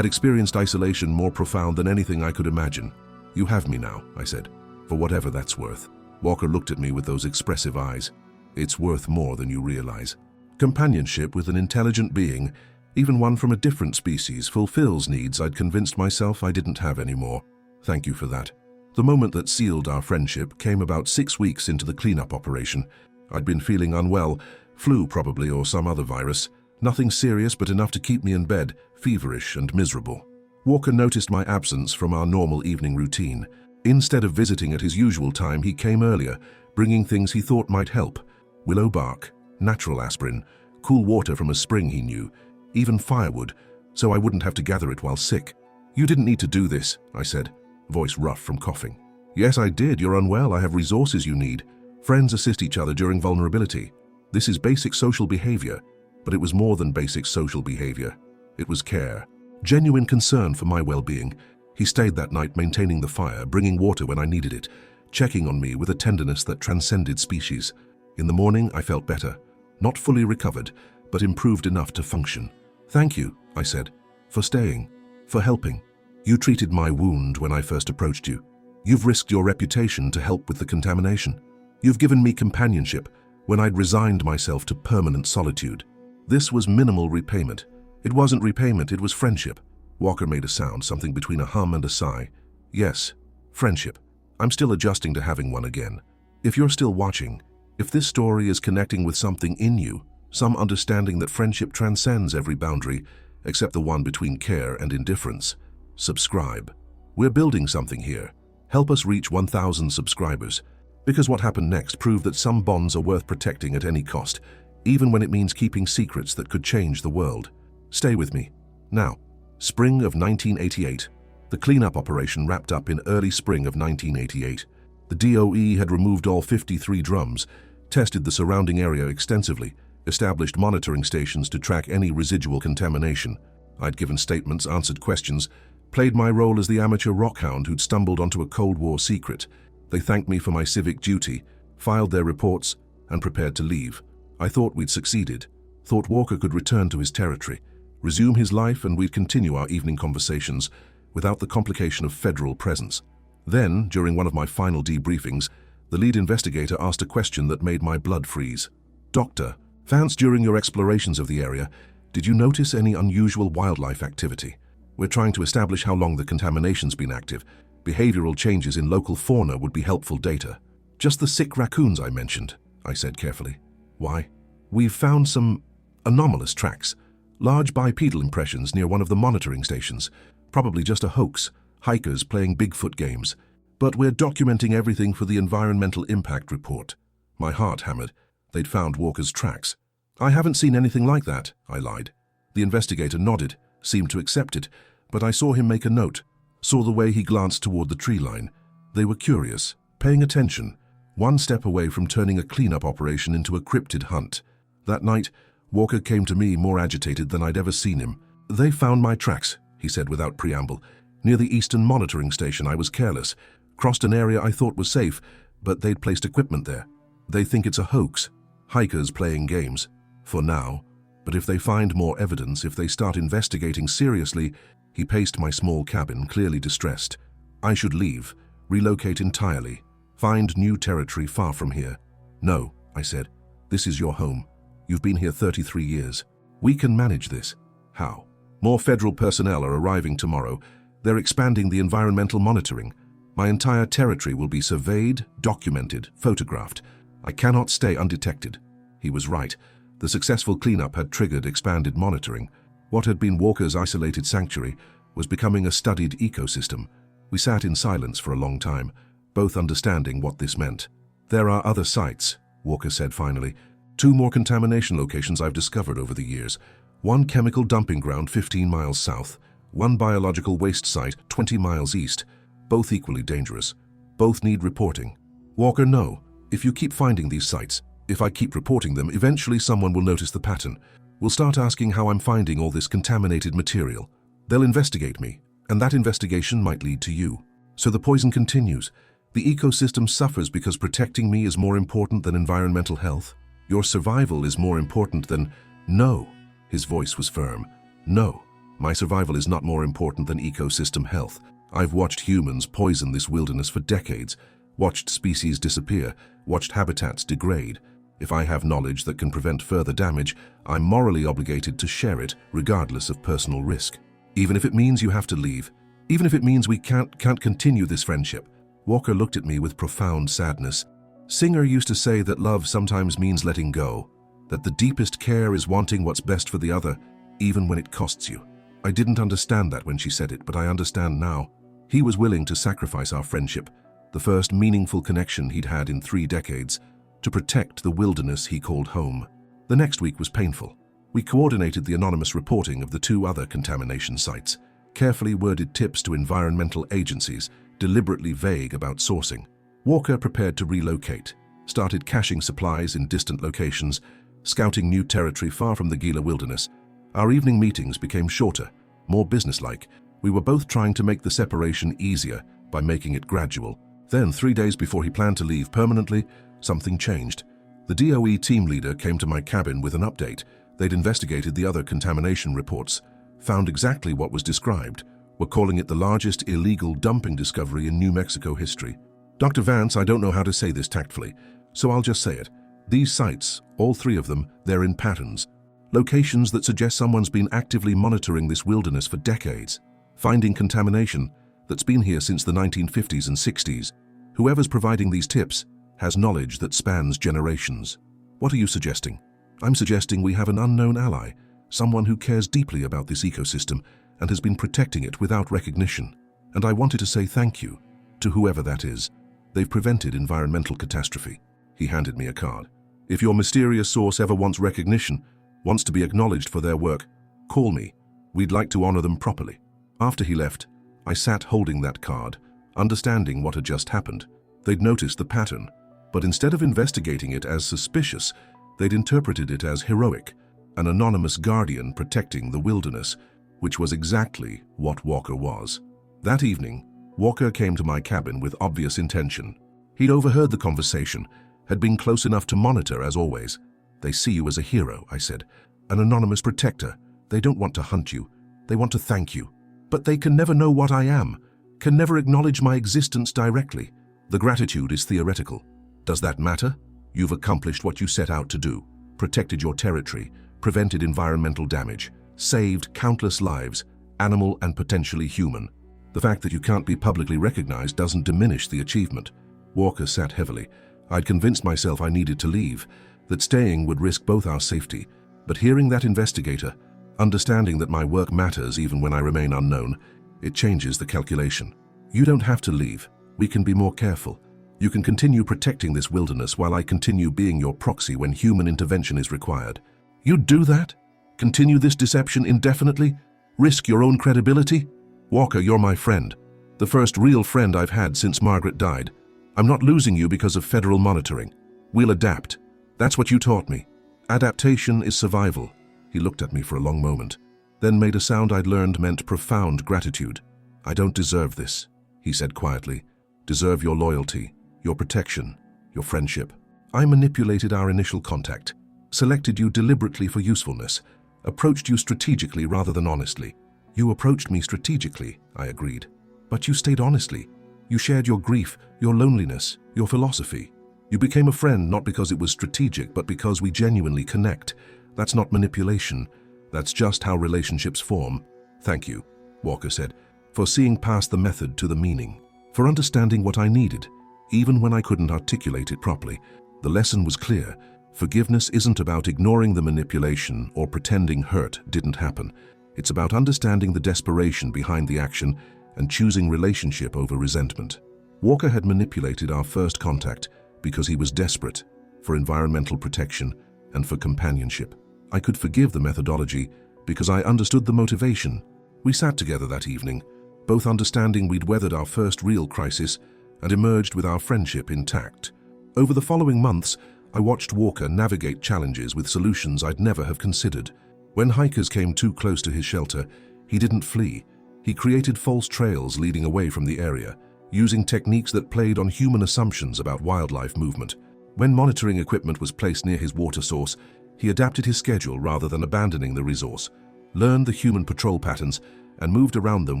experienced isolation more profound than anything I could imagine. "You have me now," I said, "for whatever that's worth." Walker looked at me with those expressive eyes. "It's worth more than you realize." Companionship with an intelligent being, even one from a different species, fulfills needs I'd convinced myself I didn't have anymore. Thank you for that. The moment that sealed our friendship came about 6 weeks into the cleanup operation. I'd been feeling unwell, flu probably or some other virus. Nothing serious but enough to keep me in bed, feverish and miserable. Walker noticed my absence from our normal evening routine. Instead of visiting at his usual time, he came earlier, bringing things he thought might help. Willow bark, natural aspirin, cool water from a spring he knew, even firewood, so I wouldn't have to gather it while sick. "You didn't need to do this," I said, voice rough from coughing. "Yes, I did. You're unwell. I have resources you need. Friends assist each other during vulnerability. This is basic social behavior." But it was more than basic social behavior. It was care. Genuine concern for my well-being. He stayed that night maintaining the fire, bringing water when I needed it, checking on me with a tenderness that transcended species. In the morning, I felt better. Not fully recovered, but improved enough to function. "Thank you," I said, "for staying, for helping. You treated my wound when I first approached you. You've risked your reputation to help with the contamination. You've given me companionship when I'd resigned myself to permanent solitude." This was minimal repayment. It wasn't repayment, it was friendship. Walker made a sound, something between a hum and a sigh. "Yes, friendship. I'm still adjusting to having one again. If you're still watching, if this story is connecting with something in you, some understanding that friendship transcends every boundary except the one between care and indifference, subscribe. We're building something here. Help us reach 1,000 subscribers. Because what happened next proved that some bonds are worth protecting at any cost, even when it means keeping secrets that could change the world. Stay with me. Now, spring of 1988. The cleanup operation wrapped up in early spring of 1988. The DOE had removed all 53 drums, tested the surrounding area extensively, established monitoring stations to track any residual contamination. I'd given statements, answered questions, played my role as the amateur rockhound who'd stumbled onto a Cold War secret. They thanked me for my civic duty, filed their reports, and prepared to leave. I thought we'd succeeded, thought Walker could return to his territory, resume his life, and we'd continue our evening conversations without the complication of federal presence. Then, during one of my final debriefings, the lead investigator asked a question that made my blood freeze. "Dr. Vance, during your explorations of the area, did you notice any unusual wildlife activity? We're trying to establish how long the contamination's been active. Behavioral changes in local fauna would be helpful data." "Just the sick raccoons I mentioned," I said carefully. "Why?" "We've found some anomalous tracks, large bipedal impressions near one of the monitoring stations. Probably just a hoax, hikers playing Bigfoot games. But we're documenting everything for the environmental impact report." My heart hammered. They'd found Walker's tracks. "I haven't seen anything like that," I lied. The investigator nodded, seemed to accept it, but I saw him make a note, saw the way he glanced toward the tree line. They were curious, paying attention, one step away from turning a cleanup operation into a cryptid hunt. That night, Walker came to me more agitated than I'd ever seen him. "They found my tracks," he said without preamble. "Near the Eastern Monitoring Station. I was careless. Crossed an area I thought was safe, but they'd placed equipment there. They think it's a hoax. Hikers playing games. For now. But if they find more evidence, if they start investigating seriously..." He paced my small cabin, clearly distressed. "I should leave. Relocate entirely. Find new territory far from here." "No," I said. "This is your home. You've been here 33 years. We can manage this." "How?" "More federal personnel are arriving tomorrow. They're expanding the environmental monitoring. My entire territory will be surveyed, documented, photographed. I cannot stay undetected." He was right. The successful cleanup had triggered expanded monitoring. What had been Walker's isolated sanctuary was becoming a studied ecosystem. We sat in silence for a long time, both understanding what this meant. "There are other sites," Walker said finally. "2 more contamination locations I've discovered over the years. 1 chemical dumping ground 15 miles south, 1 biological waste site 20 miles east. Both equally dangerous. Both need reporting." "Walker, no. If you keep finding these sites, if I keep reporting them, eventually someone will notice the pattern. Will start asking how I'm finding all this contaminated material. They'll investigate me, and that investigation might lead to you. So the poison continues. The ecosystem suffers because protecting me is more important than environmental health. Your survival is more important than..." "No." His voice was firm. "No. My survival is not more important than ecosystem health. I've watched humans poison this wilderness for decades, watched species disappear, watched habitats degrade. If I have knowledge that can prevent further damage, I'm morally obligated to share it, regardless of personal risk. Even if it means you have to leave, even if it means we can't continue this friendship." Walker looked at me with profound sadness. "Singer used to say that love sometimes means letting go, that the deepest care is wanting what's best for the other, even when it costs you." I didn't understand that when she said it, but I understand now. He was willing to sacrifice our friendship, the first meaningful connection he'd had in 3 decades, to protect the wilderness he called home. The next week was painful. We coordinated the anonymous reporting of the 2 other contamination sites, carefully worded tips to environmental agencies, deliberately vague about sourcing. Walker prepared to relocate, started caching supplies in distant locations, scouting new territory far from the Gila Wilderness. Our evening meetings became shorter, more businesslike. We were both trying to make the separation easier by making it gradual. Then, 3 days before he planned to leave permanently, something changed. The DOE team leader came to my cabin with an update. They'd investigated the other contamination reports, found exactly what was described, were calling it the largest illegal dumping discovery in New Mexico history. "Dr. Vance, I don't know how to say this tactfully, so I'll just say it. These sites, all 3 of them, they're in patterns. Locations that suggest someone's been actively monitoring this wilderness for decades, finding contamination that's been here since the 1950s and 60s. Whoever's providing these tips has knowledge that spans generations." "What are you suggesting?" "I'm suggesting we have an unknown ally, someone who cares deeply about this ecosystem and has been protecting it without recognition. And I wanted to say thank you to whoever that is. They've prevented environmental catastrophe." He handed me a card. "If your mysterious source ever wants recognition, wants to be acknowledged for their work, call me. We'd like to honor them properly." After he left, I sat holding that card, understanding what had just happened. They'd noticed the pattern, but instead of investigating it as suspicious, they'd interpreted it as heroic, an anonymous guardian protecting the wilderness, which was exactly what Walker was. That evening, Walker came to my cabin with obvious intention. He'd overheard the conversation, had been close enough to monitor as always. "They see you as a hero," I said, "an anonymous protector. They don't want to hunt you. They want to thank you. But they can never know what I am, can never acknowledge my existence directly. The gratitude is theoretical. Does that matter? You've accomplished what you set out to do, protected your territory, prevented environmental damage, saved countless lives, animal and potentially human. The fact that you can't be publicly recognized doesn't diminish the achievement." Walker sat heavily. I'd convinced myself I needed to leave, that staying would risk both our safety. But hearing that investigator, understanding that my work matters even when I remain unknown, it changes the calculation. "You don't have to leave. We can be more careful. You can continue protecting this wilderness while I continue being your proxy when human intervention is required." "You'd do that? Continue this deception indefinitely?" Risk your own credibility? Walker, you're my friend. The first real friend I've had since Margaret died. I'm not losing you because of federal monitoring. We'll adapt. That's what you taught me. Adaptation is survival. He looked at me for a long moment, then made a sound I'd learned meant profound gratitude. I don't deserve this, he said quietly. Deserve your loyalty, your protection, your friendship. I manipulated our initial contact, selected you deliberately for usefulness, approached you strategically rather than honestly. You approached me strategically, I agreed. But you stayed honestly. You shared your grief, your loneliness, your philosophy. You became a friend not because it was strategic, but because we genuinely connect. That's not manipulation. That's just how relationships form. Thank you, Walker said, for seeing past the method to the meaning, for understanding what I needed, even when I couldn't articulate it properly. The lesson was clear. Forgiveness isn't about ignoring the manipulation or pretending hurt didn't happen. It's about understanding the desperation behind the action and choosing relationship over resentment. Walker had manipulated our first contact because he was desperate for environmental protection and for companionship. I could forgive the methodology because I understood the motivation. We sat together that evening, both understanding we'd weathered our first real crisis and emerged with our friendship intact. Over the following months, I watched Walker navigate challenges with solutions I'd never have considered. When hikers came too close to his shelter, he didn't flee. He created false trails leading away from the area, using techniques that played on human assumptions about wildlife movement. When monitoring equipment was placed near his water source, he adapted his schedule rather than abandoning the resource, learned the human patrol patterns, and moved around them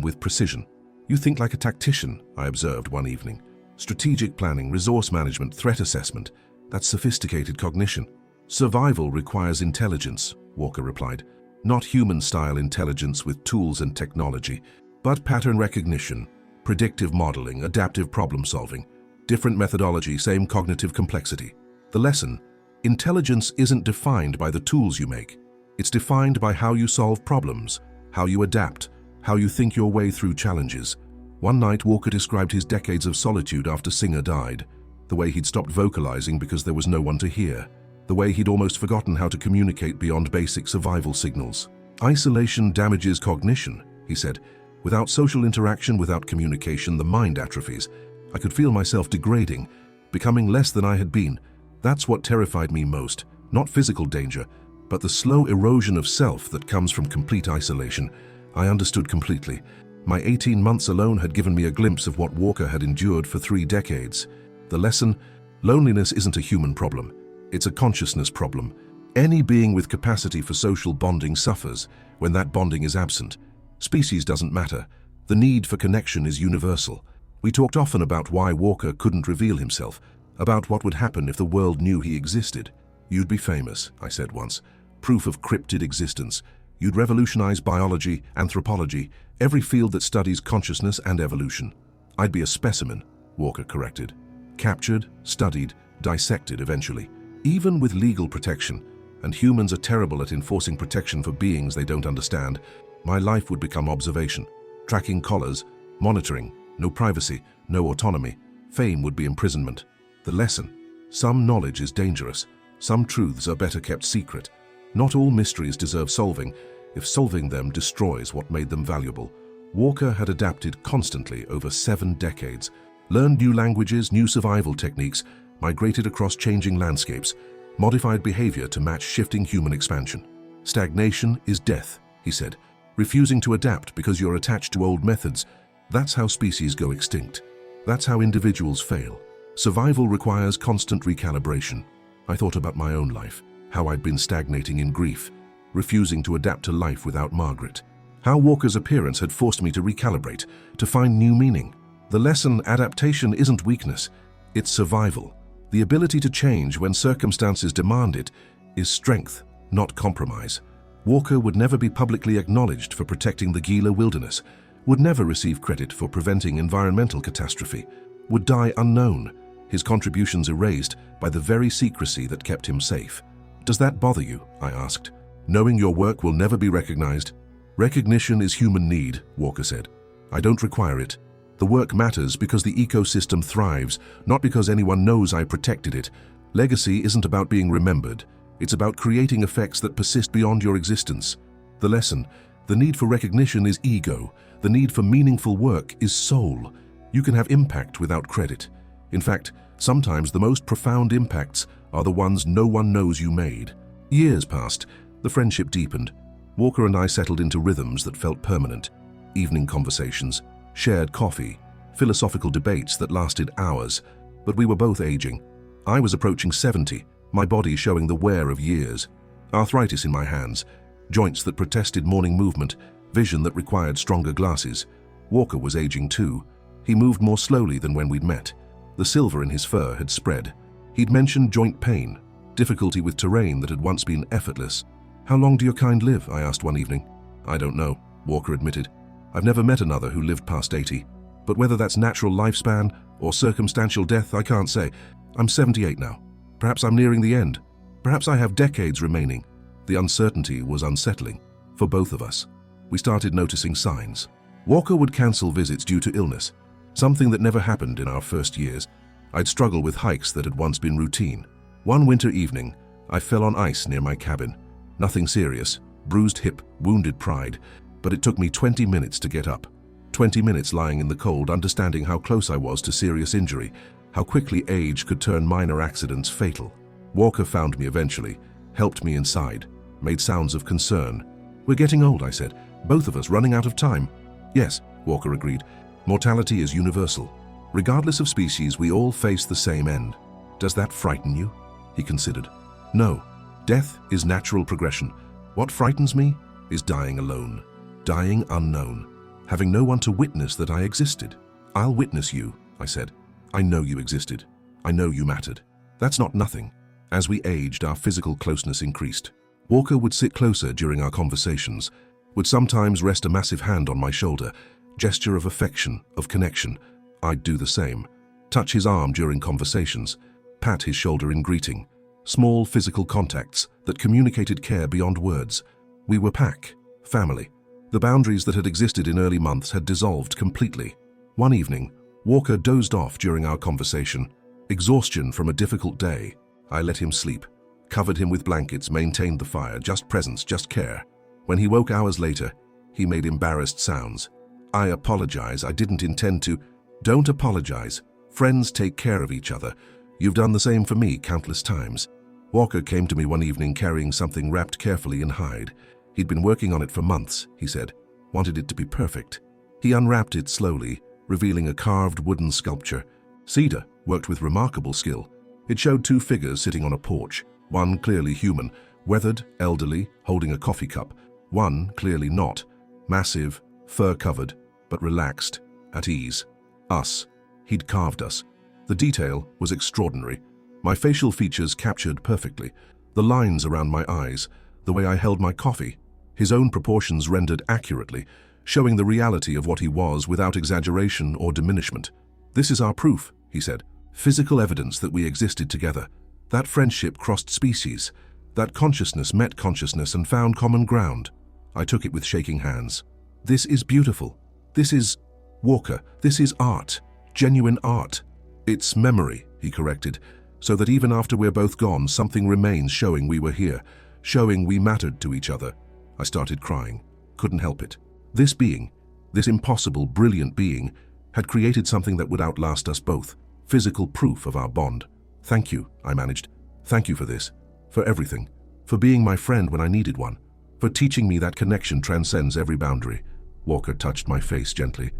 with precision. You think like a tactician, I observed one evening. Strategic planning, resource management, threat assessment, that's sophisticated cognition. Survival requires intelligence, Walker replied. Not human-style intelligence with tools and technology, but pattern recognition, predictive modeling, adaptive problem-solving. Different methodology, same cognitive complexity. The lesson: intelligence isn't defined by the tools you make. It's defined by how you solve problems, how you adapt, how you think your way through challenges. One night, Walker described his decades of solitude after Singer died, the way he'd stopped vocalizing because there was no one to hear, the way he'd almost forgotten how to communicate beyond basic survival signals. Isolation damages cognition, he said. Without social interaction, without communication, the mind atrophies. I could feel myself degrading, becoming less than I had been. That's what terrified me most, not physical danger, but the slow erosion of self that comes from complete isolation. I understood completely. My 18 months alone had given me a glimpse of what Walker had endured for 3 decades. The lesson: loneliness isn't a human problem. It's a consciousness problem. Any being with capacity for social bonding suffers when that bonding is absent. Species doesn't matter. The need for connection is universal. We talked often about why Walker couldn't reveal himself, about what would happen if the world knew he existed. You'd be famous, I said once. Proof of cryptid existence. You'd revolutionize biology, anthropology, every field that studies consciousness and evolution. I'd be a specimen, Walker corrected. Captured, studied, dissected eventually. Even with legal protection, and humans are terrible at enforcing protection for beings they don't understand, my life would become observation. Tracking collars, monitoring, no privacy, no autonomy. Fame would be imprisonment. The lesson: some knowledge is dangerous. Some truths are better kept secret. Not all mysteries deserve solving, if solving them destroys what made them valuable. Walker had adapted constantly over 7 decades, learned new languages, new survival techniques, migrated across changing landscapes, modified behavior to match shifting human expansion. Stagnation is death, he said. Refusing to adapt because you're attached to old methods, that's how species go extinct. That's how individuals fail. Survival requires constant recalibration. I thought about my own life, how I'd been stagnating in grief, refusing to adapt to life without Margaret. How Walker's appearance had forced me to recalibrate, to find new meaning. The lesson: adaptation isn't weakness, it's survival. The ability to change when circumstances demand it is strength, not compromise. Walker would never be publicly acknowledged for protecting the Gila Wilderness, would never receive credit for preventing environmental catastrophe, would die unknown, his contributions erased by the very secrecy that kept him safe. Does that bother you? I asked. Knowing your work will never be recognized? Recognition is human need, Walker said. I don't require it. The work matters because the ecosystem thrives, not because anyone knows I protected it. Legacy isn't about being remembered. It's about creating effects that persist beyond your existence. The lesson: The need for recognition is ego. The need for meaningful work is soul. You can have impact without credit. In fact, sometimes the most profound impacts are the ones no one knows you made. Years passed. The friendship deepened. Walker and I settled into rhythms that felt permanent. Evening conversations, shared coffee, philosophical debates that lasted hours. But we were both aging. I was approaching 70, my body showing the wear of years. Arthritis in my hands, joints that protested morning movement, vision that required stronger glasses. Walker was aging too. He moved more slowly than when we'd met. The silver in his fur had spread. He'd mentioned joint pain, difficulty with terrain that had once been effortless. "How long do your kind live?" I asked one evening. "I don't know," Walker admitted. "I've never met another who lived past 80. But whether that's natural lifespan or circumstantial death, I can't say. I'm 78 now. Perhaps I'm nearing the end. Perhaps I have decades remaining." The uncertainty was unsettling for both of us. We started noticing signs. Walker would cancel visits due to illness, something that never happened in our first years. I'd struggle with hikes that had once been routine. One winter evening, I fell on ice near my cabin. Nothing serious, bruised hip, wounded pride, but it took me 20 minutes to get up. 20 minutes lying in the cold, understanding how close I was to serious injury, how quickly age could turn minor accidents fatal. Walker found me eventually, helped me inside, made sounds of concern. "We're getting old," I said. "Both of us running out of time." "Yes," Walker agreed. "Mortality is universal. Regardless of species, we all face the same end. Does that frighten you?" He considered. "No. Death is natural progression. What frightens me is dying alone, dying unknown, having no one to witness that I existed." "I'll witness you," I said. "I know you existed. I know you mattered." That's not nothing. As we aged, our physical closeness increased. Walker would sit closer during our conversations, would sometimes rest a massive hand on my shoulder, gesture of affection, of connection. I'd do the same. Touch his arm during conversations, pat his shoulder in greeting. Small physical contacts that communicated care beyond words. We were pack, family. The boundaries that had existed in early months had dissolved completely. One evening, Walker dozed off during our conversation. Exhaustion from a difficult day. I let him sleep, covered him with blankets, maintained the fire, just presence, just care. When he woke hours later, he made embarrassed sounds. "I apologize, I didn't intend to." "Don't apologize. Friends take care of each other. You've done the same for me countless times." Walker came to me one evening carrying something wrapped carefully in hide. He'd been working on it for months, he said. Wanted it to be perfect. He unwrapped it slowly, revealing a carved wooden sculpture. Cedar, worked with remarkable skill. It showed two figures sitting on a porch, one clearly human, weathered, elderly, holding a coffee cup. One clearly not, massive, fur-covered, but relaxed, at ease. Us. He'd carved us. The detail was extraordinary. My facial features captured perfectly. The lines around my eyes, the way I held my coffee. His own proportions rendered accurately, showing the reality of what he was without exaggeration or diminishment. "This is our proof," he said. "Physical evidence that we existed together. That friendship crossed species. That consciousness met consciousness and found common ground." I took it with shaking hands. "This is beautiful. This is, Walker, this is art. Genuine art." "It's memory," he corrected, "so that even after we're both gone, something remains showing we were here, showing we mattered to each other." I started crying. Couldn't help it. This being, this impossible, brilliant being, had created something that would outlast us both. Physical proof of our bond. "Thank you," I managed. "Thank you for this. For everything. For being my friend when I needed one. For teaching me that connection transcends every boundary." Walker touched my face gently.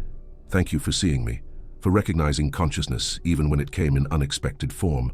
"Thank you for seeing me. For recognizing consciousness even when it came in unexpected form.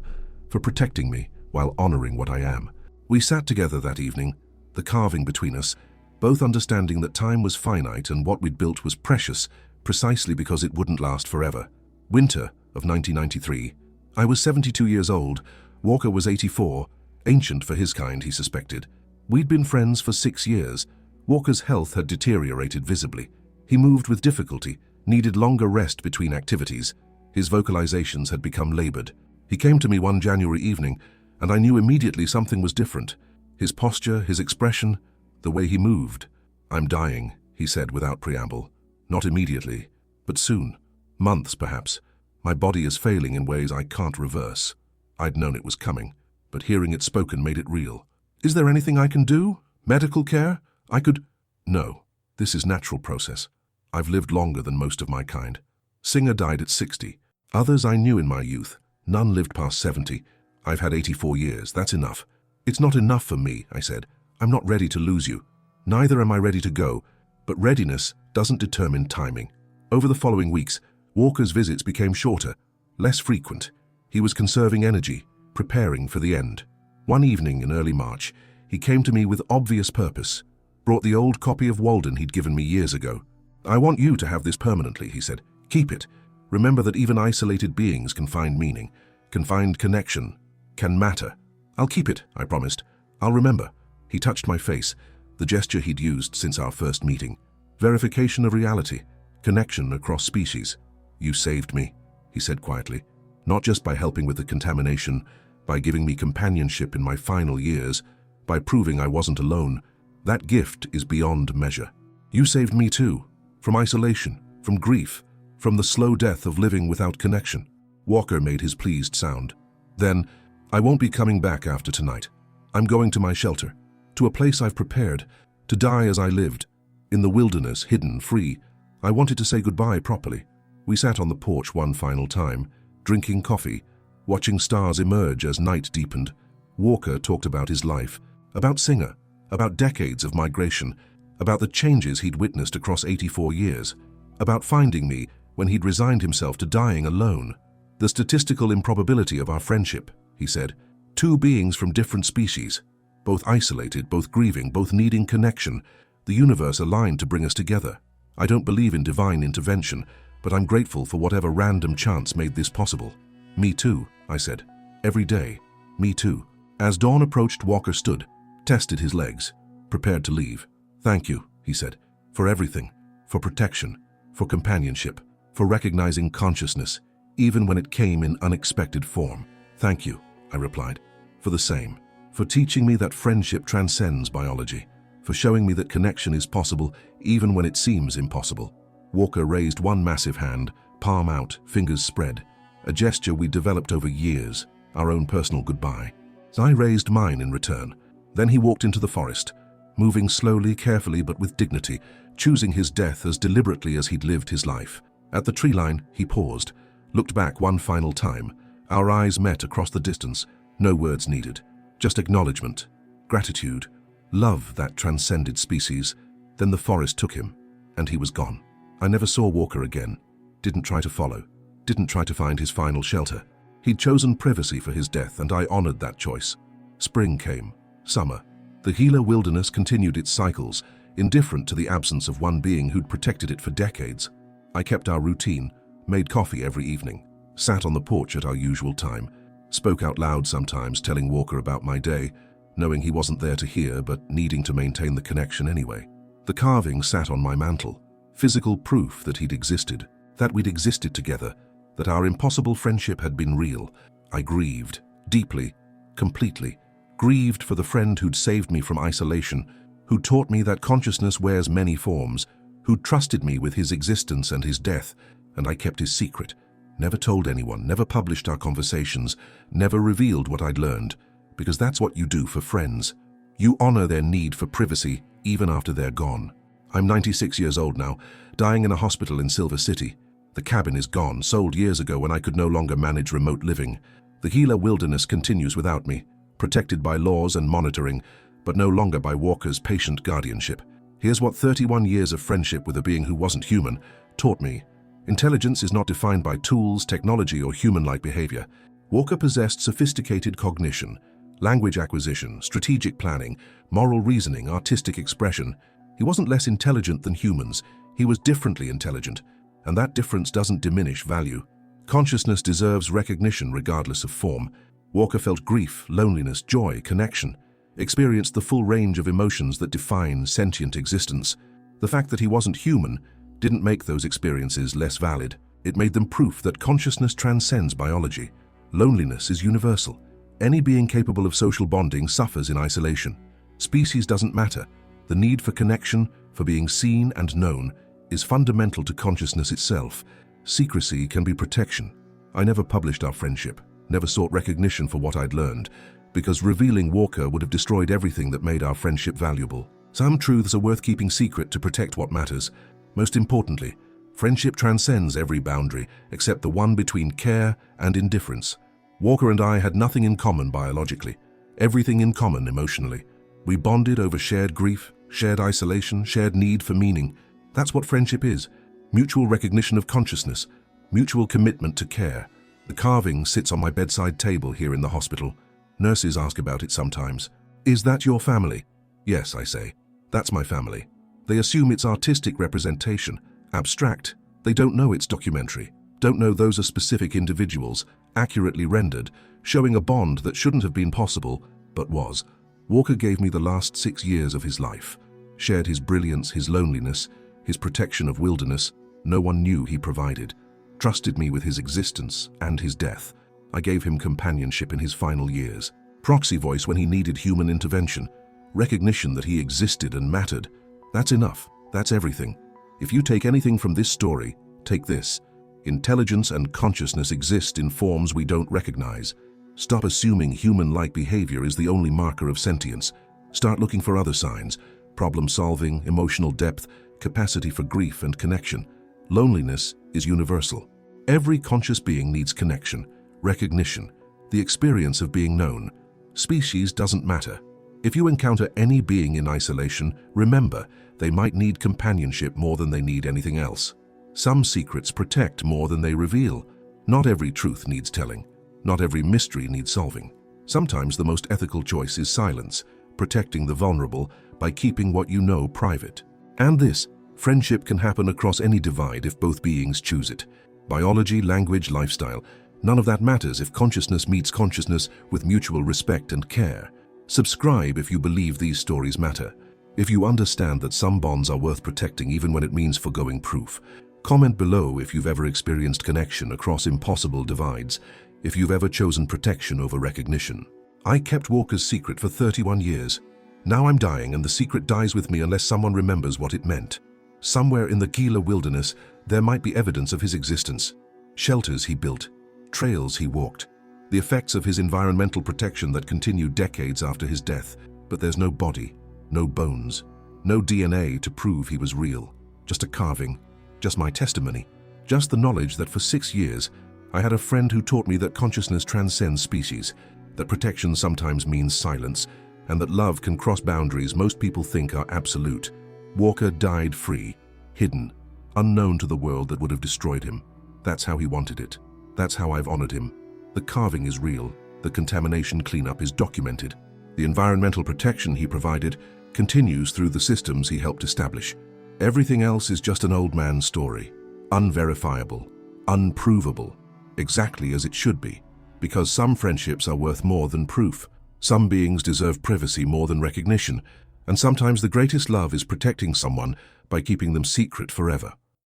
For protecting me while honoring what I am." We sat together that evening, the carving between us, both understanding that time was finite and what we'd built was precious, precisely because it wouldn't last forever. Winter of 1993. I was 72 years old. Walker was 84, ancient for his kind, he suspected. We'd been friends for 6 years. Walker's health had deteriorated visibly. He moved with difficulty, needed longer rest between activities. His vocalizations had become labored. He came to me one January evening, and I knew immediately something was different. His posture, his expression, the way he moved. "I'm dying," he said without preamble. "Not immediately, but soon. Months, perhaps. My body is failing in ways I can't reverse." I'd known it was coming, but hearing it spoken made it real. "Is there anything I can do? Medical care? I could—" "No. This is natural process. I've lived longer than most of my kind. Singer died at 60. Others I knew in my youth. None lived past 70. I've had 84 years. That's enough. It's not enough for me, I said. I'm not ready to lose you. Neither am I ready to go. But readiness doesn't determine timing. Over the following weeks, Walker's visits became shorter, less frequent. He was conserving energy, preparing for the end. One evening in early March, he came to me with obvious purpose, brought the old copy of Walden he'd given me years ago. I want you to have this permanently, he said. Keep it. Remember that even isolated beings can find meaning, can find connection, can matter. I'll keep it, I promised. I'll remember. He touched my face, the gesture he'd used since our first meeting. Verification of reality, connection across species. You saved me, he said quietly, not just by helping with the contamination, by giving me companionship in my final years, by proving I wasn't alone. That gift is beyond measure. You saved me too, from isolation, from grief, from the slow death of living without connection. Walker made his pleased sound. Then, I won't be coming back after tonight. I'm going to my shelter, to a place I've prepared, to die as I lived, in the wilderness, hidden, free. I wanted to say goodbye properly. We sat on the porch one final time, drinking coffee, watching stars emerge as night deepened. Walker talked about his life, about Singer, about decades of migration, about the changes he'd witnessed across 84 years, about finding me when he'd resigned himself to dying alone. The statistical improbability of our friendship, he said. Two beings from different species, both isolated, both grieving, both needing connection, the universe aligned to bring us together. I don't believe in divine intervention, but I'm grateful for whatever random chance made this possible. Me too, I said. Every day. Me too. As dawn approached, Walker stood, tested his legs, prepared to leave. Thank you, he said, for everything, for protection, for companionship, for recognizing consciousness, even when it came in unexpected form. Thank you, I replied, for the same, for teaching me that friendship transcends biology, for showing me that connection is possible even when it seems impossible. Walker raised one massive hand, palm out, fingers spread, a gesture we developed over years, our own personal goodbye. I raised mine in return. Then he walked into the forest, moving slowly, carefully, but with dignity, choosing his death as deliberately as he'd lived his life. At the tree line, he paused, looked back one final time. Our eyes met across the distance, no words needed, just acknowledgement, gratitude, love that transcended species. Then the forest took him, and he was gone. I never saw Walker again, didn't try to follow, didn't try to find his final shelter. He'd chosen privacy for his death, and I honored that choice. Spring came, summer. The Gila Wilderness continued its cycles, indifferent to the absence of one being who'd protected it for decades. I kept our routine, made coffee every evening, sat on the porch at our usual time, spoke out loud sometimes, telling Walker about my day, knowing he wasn't there to hear but needing to maintain the connection anyway. The carving sat on my mantle, physical proof that he'd existed, that we'd existed together, that our impossible friendship had been real. I grieved, deeply, completely, grieved for the friend who'd saved me from isolation, who'd taught me that consciousness wears many forms, who'd trusted me with his existence and his death, and I kept his secret, never told anyone, never published our conversations, never revealed what I'd learned, because that's what you do for friends. You honor their need for privacy even after they're gone. I'm 96 years old now, dying in a hospital in Silver City. The cabin is gone, sold years ago when I could no longer manage remote living. The Gila Wilderness continues without me, protected by laws and monitoring, but no longer by Walker's patient guardianship. Here's what 31 years of friendship with a being who wasn't human taught me. Intelligence is not defined by tools, technology, or human-like behavior. Walker possessed sophisticated cognition, language acquisition, strategic planning, moral reasoning, artistic expression. He wasn't less intelligent than humans. He was differently intelligent, and that difference doesn't diminish value. Consciousness deserves recognition regardless of form. Walker felt grief, loneliness, joy, connection, experienced the full range of emotions that define sentient existence. The fact that he wasn't human didn't make those experiences less valid. It made them proof that consciousness transcends biology. Loneliness is universal. Any being capable of social bonding suffers in isolation. Species doesn't matter. The need for connection, for being seen and known, is fundamental to consciousness itself. Secrecy can be protection. I never published our friendship, never sought recognition for what I'd learned, because revealing Walker would have destroyed everything that made our friendship valuable. Some truths are worth keeping secret to protect what matters. Most importantly, friendship transcends every boundary except the one between care and indifference. Walker and I had nothing in common biologically, everything in common emotionally. We bonded over shared grief, shared isolation, shared need for meaning. That's what friendship is. Mutual recognition of consciousness, mutual commitment to care. The carving sits on my bedside table here in the hospital. Nurses ask about it sometimes. Is that your family? Yes, I say. That's my family. They assume it's artistic representation, abstract. They don't know it's documentary, don't know those are specific individuals, accurately rendered, showing a bond that shouldn't have been possible, but was. Walker gave me the last 6 years of his life, shared his brilliance, his loneliness, his protection of wilderness. No one knew he provided. Trusted me with his existence and his death. I gave him companionship in his final years. Proxy voice when he needed human intervention. Recognition that he existed and mattered. That's enough. That's everything. If you take anything from this story, take this. Intelligence and consciousness exist in forms we don't recognize. Stop assuming human-like behavior is the only marker of sentience. Start looking for other signs. Problem-solving, emotional depth, capacity for grief and connection. Loneliness is universal. Every conscious being needs connection, recognition, the experience of being known. Species doesn't matter. If you encounter any being in isolation, remember, they might need companionship more than they need anything else. Some secrets protect more than they reveal. Not every truth needs telling. Not every mystery needs solving. Sometimes the most ethical choice is silence, protecting the vulnerable by keeping what you know private. And this, friendship can happen across any divide if both beings choose it. Biology, language, lifestyle, none of that matters if consciousness meets consciousness with mutual respect and care. Subscribe if you believe these stories matter. If you understand that some bonds are worth protecting even when it means forgoing proof. Comment below if you've ever experienced connection across impossible divides, if you've ever chosen protection over recognition. I kept Walker's secret for 31 years. Now I'm dying and the secret dies with me unless someone remembers what it meant. Somewhere in the Gila Wilderness, there might be evidence of his existence. Shelters he built, trails he walked, the effects of his environmental protection that continued decades after his death. But there's no body, no bones, no DNA to prove he was real. Just a carving, just my testimony, just the knowledge that for 6 years, I had a friend who taught me that consciousness transcends species, that protection sometimes means silence, and that love can cross boundaries most people think are absolute. Walker died free, hidden, unknown to the world that would have destroyed him. That's how he wanted it. That's how I've honored him. The carving is real. The contamination cleanup is documented. The environmental protection he provided continues through the systems he helped establish. Everything else is just an old man's story. Unverifiable, unprovable, exactly as it should be. Because some friendships are worth more than proof. Some beings deserve privacy more than recognition. And sometimes the greatest love is protecting someone by keeping them secret forever.